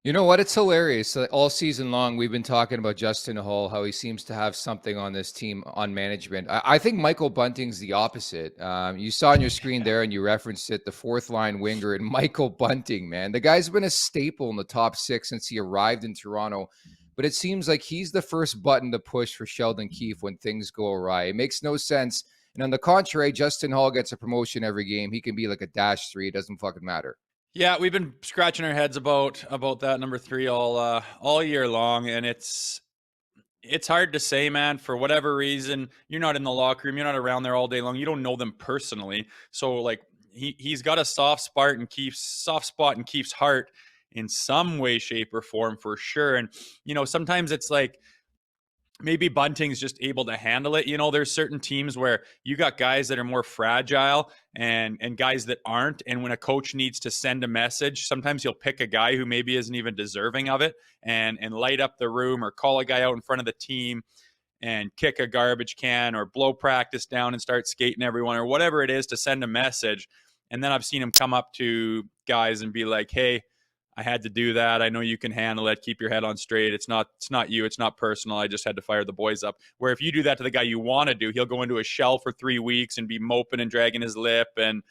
You know what? It's hilarious. All season long, we've been talking about Justin Hall, how he seems to have something on this team on management. I think Michael Bunting's the opposite. You saw on your screen there, and you referenced it, the fourth line winger, and Michael Bunting, man. The guy's been a staple in the top six since he arrived in Toronto. But it seems like he's the first button to push for Sheldon Keefe when things go awry. It makes no sense. And on the contrary, Justin Hall gets a promotion every game. He can be like a -3. It doesn't fucking matter. Yeah, we've been scratching our heads about that number three all year long, and it's hard to say, man. For whatever reason, you're not in the locker room, you're not around there all day long, you don't know them personally. So like he's got a soft spot in Keefe's heart in some way, shape, or form for sure. And sometimes it's like maybe Bunting's just able to handle it. There's certain teams where you got guys that are more fragile and guys that aren't. And when a coach needs to send a message, sometimes he'll pick a guy who maybe isn't even deserving of it and light up the room or call a guy out in front of the team and kick a garbage can or blow practice down and start skating everyone or whatever it is to send a message. And then I've seen him come up to guys and be like, hey, I had to do that. I know you can handle it. Keep your head on straight. It's not you. It's not personal. I just had to fire the boys up. Where if you do that to the guy you want to do, he'll go into a shell for 3 weeks and be moping and dragging his lip and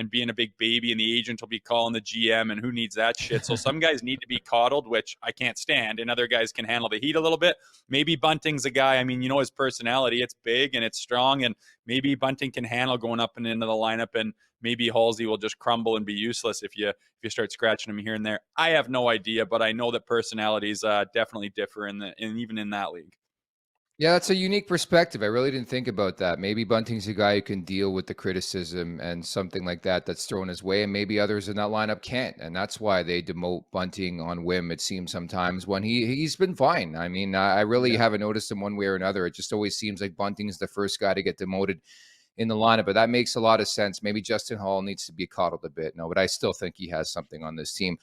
being a big baby, and the agent will be calling the GM, and who needs that shit? So some guys need to be coddled, which I can't stand, and other guys can handle the heat a little bit. Maybe Bunting's a guy, I mean, his personality, it's big and it's strong, and maybe Bunting can handle going up and into the lineup, and maybe Halsey will just crumble and be useless if you start scratching him here and there. I have no idea, but I know that personalities definitely differ even in that league. Yeah, that's a unique perspective. I really didn't think about that. Maybe Bunting's a guy who can deal with the criticism and something like that that's thrown his way, and maybe others in that lineup can't. And that's why they demote Bunting on whim, it seems sometimes, when he's been fine. I mean, I really Yeah. haven't noticed him one way or another. It just always seems like Bunting's the first guy to get demoted in the lineup, but that makes a lot of sense. Maybe Justin Hall needs to be coddled a bit. No, but I still think he has something on this team.